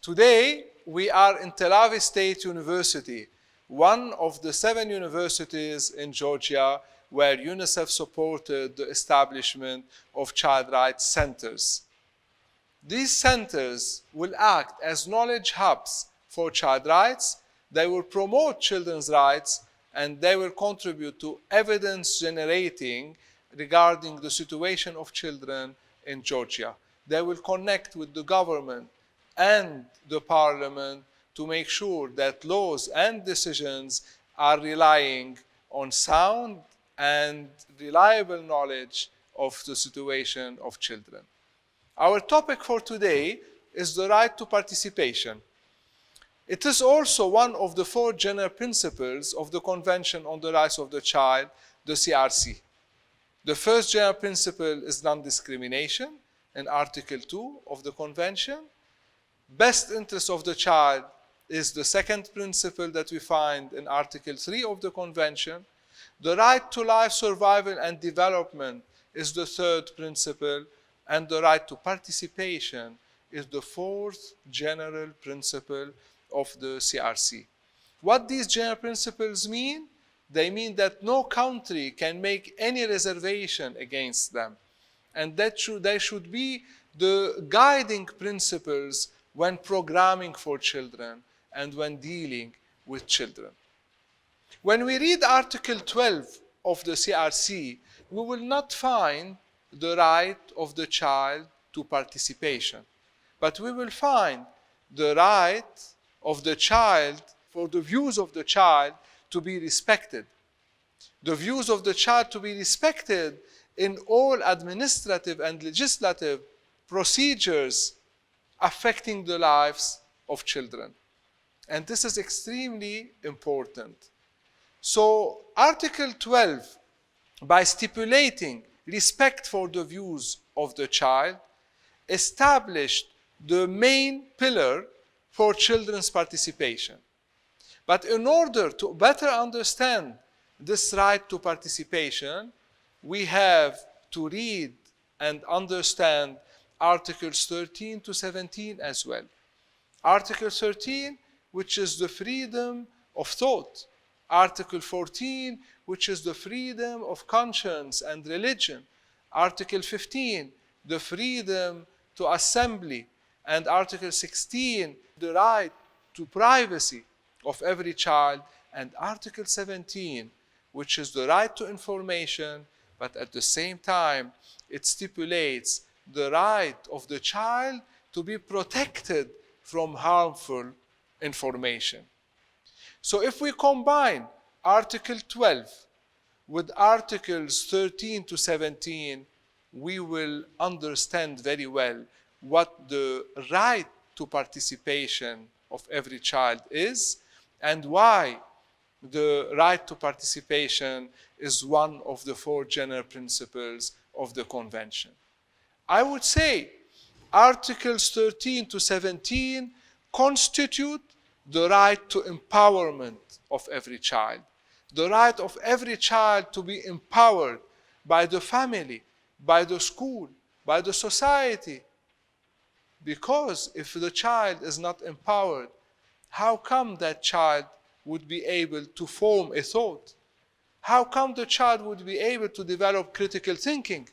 Today, we are in Tel Aviv State University, one of the 7 universities in Georgia where UNICEF supported the establishment of child rights centers. These centers will act as knowledge hubs for child rights. They will promote children's rights, and they will contribute to evidence generating regarding the situation of children in Georgia. They will connect with the government and the parliament to make sure that laws and decisions are relying on sound and reliable knowledge of the situation of children. Our topic for today is the right to participation. It is also one of the 4 general principles of the Convention on the Rights of the Child, the CRC. The first general principle is non-discrimination in Article 2 of the Convention. Best interest of the child is the second principle that we find in Article 3 of the Convention. The right to life, survival, and development is the third principle, and the right to participation is the 4th general principle of the CRC. What these general principles mean? They mean that no country can make any reservation against them, and that they should be the guiding principles when programming for children and when dealing with children. When we read Article 12 of the CRC, we will not find the right of the child to participation, but we will find the right of the child for the views of the child to be respected. The views of the child to be respected in all administrative and legislative procedures affecting the lives of children. And this is extremely important. So Article 12, by stipulating respect for the views of the child, established the main pillar for children's participation. But in order to better understand this right to participation, we have to read and understand Articles 13 to 17 as well. Article 13, which is the freedom of thought. Article 14, which is the freedom of conscience and religion. Article 15, the freedom to assembly. And Article 16, the right to privacy of every child. And Article 17, which is the right to information, but at the same time, it stipulates the right of the child to be protected from harmful information. So if we combine Article 12 with Articles 13 to 17, we will understand very well what the right to participation of every child is and why the right to participation is one of the 4 general principles of the Convention. I would say Articles 13 to 17 constitute the right to empowerment of every child, the right of every child to be empowered by the family, by the school, by the society. Because if the child is not empowered, how come that child would be able to form a thought? How come the child would be able to develop critical thinking?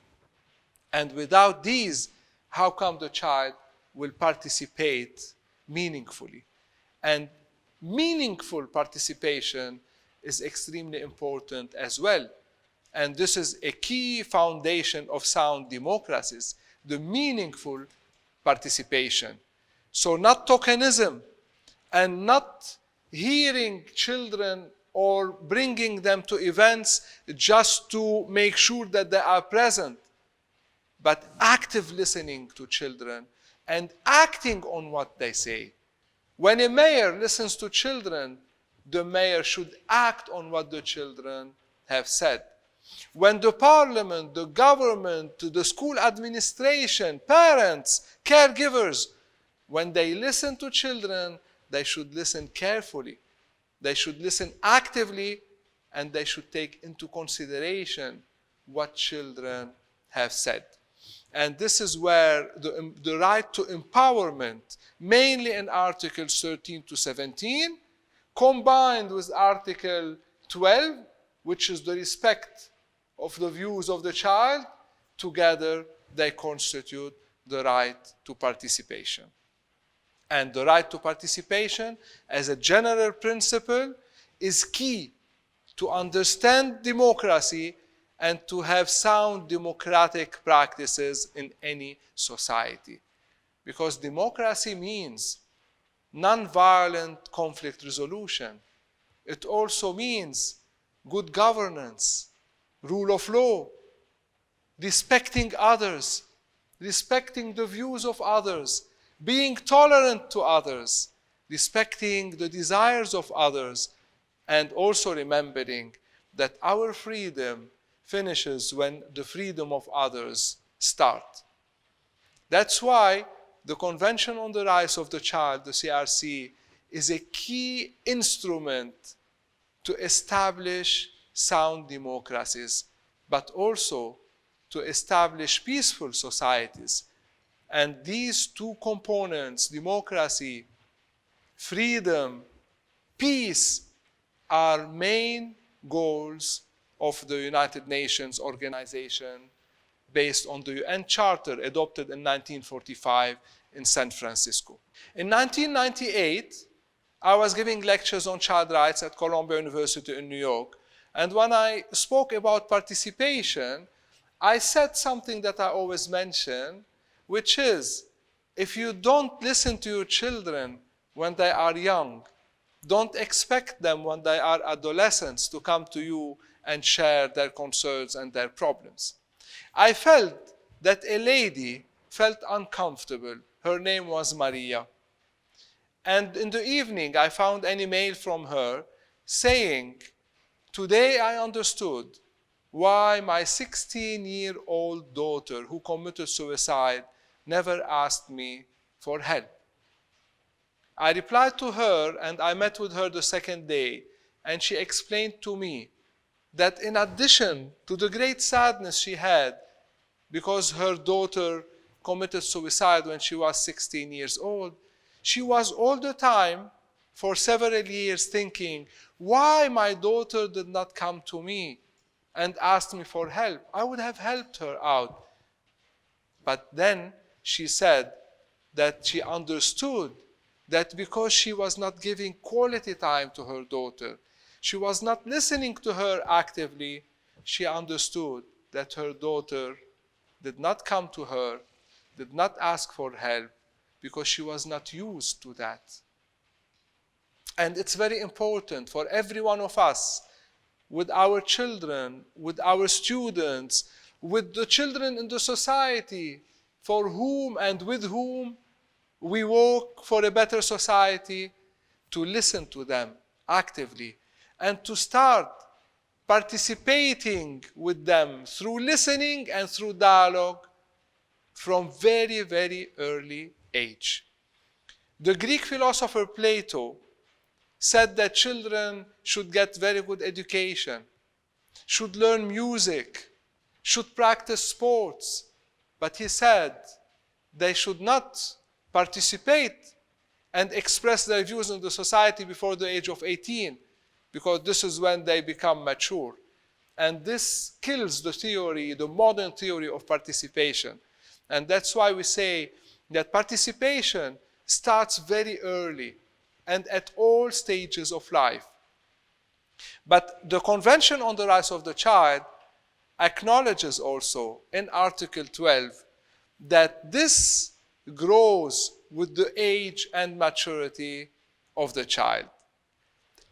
And without these, how come the child will participate meaningfully? And meaningful participation is extremely important as well. And this is a key foundation of sound democracies, the meaningful participation. So not tokenism and not hearing children or bringing them to events just to make sure that they are present, but active listening to children and acting on what they say. When a mayor listens to children, the mayor should act on what the children have said. When the parliament, the government, the school administration, parents, caregivers, when they listen to children, they should listen carefully. They should listen actively, and they should take into consideration what children have said. And this is where the right to empowerment, mainly in Articles 13 to 17, combined with Article 12, which is the respect of the views of the child, together they constitute the right to participation. And the right to participation, as a general principle, is key to understand democracy and to have sound democratic practices in any society. Because democracy means non-violent conflict resolution. It also means good governance, rule of law, respecting others, respecting the views of others, being tolerant to others, respecting the desires of others, and also remembering that our freedom finishes when the freedom of others starts. That's why the Convention on the Rights of the Child, the CRC, is a key instrument to establish sound democracies, but also to establish peaceful societies. And these two components, democracy, freedom, peace, are main goals of the United Nations organization based on the UN Charter adopted in 1945 in San Francisco. In 1998, I was giving lectures on child rights at Columbia University in New York. And when I spoke about participation, I said something that I always mention, which is, if you don't listen to your children when they are young, don't expect them when they are adolescents to come to you and share their concerns and their problems. I felt that a lady felt uncomfortable. Her name was Maria. And in the evening, I found an email from her saying, "Today I understood why my 16-year-old daughter who committed suicide never asked me for help." I replied to her, and I met with her the second day, and she explained to me that in addition to the great sadness she had because her daughter committed suicide when she was 16 years old, she was all the time, for several years, thinking, why my daughter did not come to me and ask me for help? I would have helped her out. But then she said that she understood that because she was not giving quality time to her daughter, she was not listening to her actively, she understood that her daughter did not come to her, did not ask for help, because she was not used to that. And it's very important for every one of us, with our children, with our students, with the children in the society, for whom and with whom we work for a better society, to listen to them actively and to start participating with them through listening and through dialogue from very, very early age. The Greek philosopher Plato said that children should get very good education, should learn music, should practice sports, but he said they should not participate and express their views in the society before the age of 18, because this is when they become mature. And this kills the theory, the modern theory of participation. And that's why we say that participation starts very early and at all stages of life. But the Convention on the Rights of the Child acknowledges also in Article 12 that this grows with the age and maturity of the child.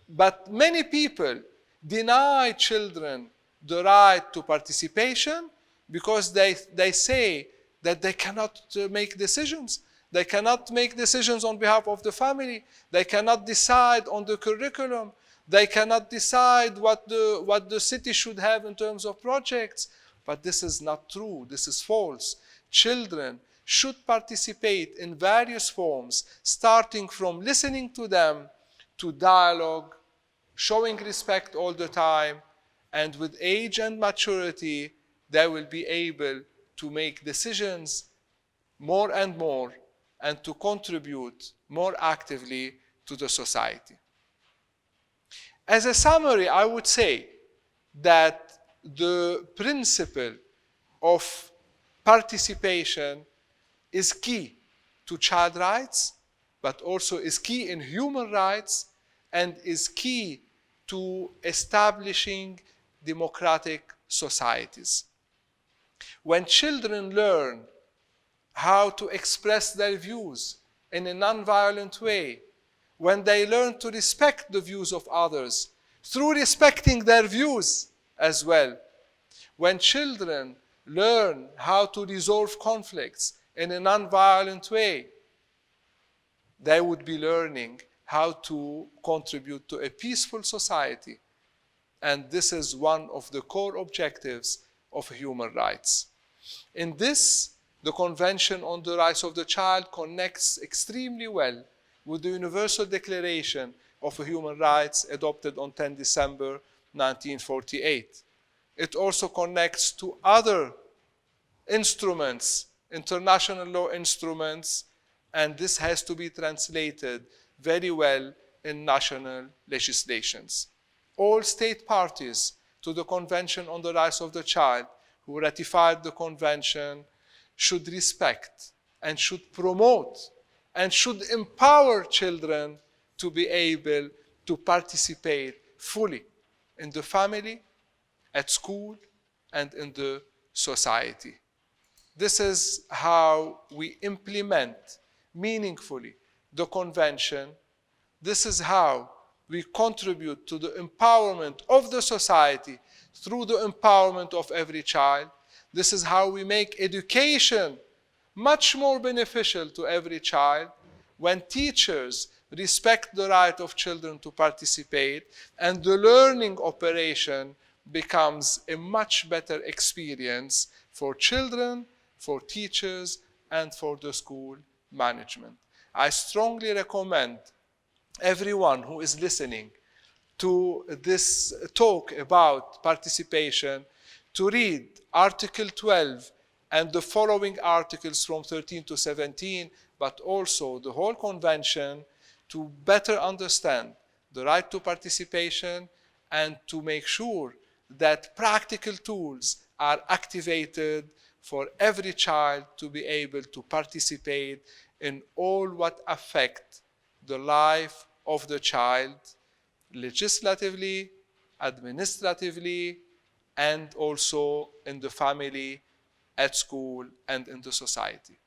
But many people deny children the right to participation because they say that they cannot make decisions. They cannot make decisions on behalf of the family. They cannot decide on the curriculum. They cannot decide what the city should have in terms of projects. But this is not true. This is false. Children should participate in various forms, starting from listening to them to dialogue, showing respect all the time, and with age and maturity, they will be able to make decisions more and more and to contribute more actively to the society. As a summary, I would say that the principle of participation is key to child rights, but also is key in human rights and is key to establishing democratic societies. When children learn how to express their views in a non-violent way, when they learn to respect the views of others through respecting their views as well, when children learn how to resolve conflicts in a non-violent way, they would be learning how to contribute to a peaceful society. And this is one of the core objectives of human rights. In this, the Convention on the Rights of the Child connects extremely well with the Universal Declaration of Human Rights adopted on 10 December 1948. It also connects to other instruments, international law instruments, and this has to be translated very well in national legislations. All state parties to the Convention on the Rights of the Child who ratified the Convention should respect and should promote and should empower children to be able to participate fully in the family, at school, and in the society. This is how we implement meaningfully the Convention. This is how we contribute to the empowerment of the society through the empowerment of every child. This is how we make education much more beneficial to every child when teachers respect the right of children to participate, and the learning operation becomes a much better experience for children, for teachers, and for the school management. I strongly recommend everyone who is listening to this talk about participation to read Article 12 and the following articles from 13 to 17, but also the whole convention, to better understand the right to participation and to make sure that practical tools are activated for every child to be able to participate in all what affect the life of the child, legislatively, administratively, and also in the family, at school, and in the society.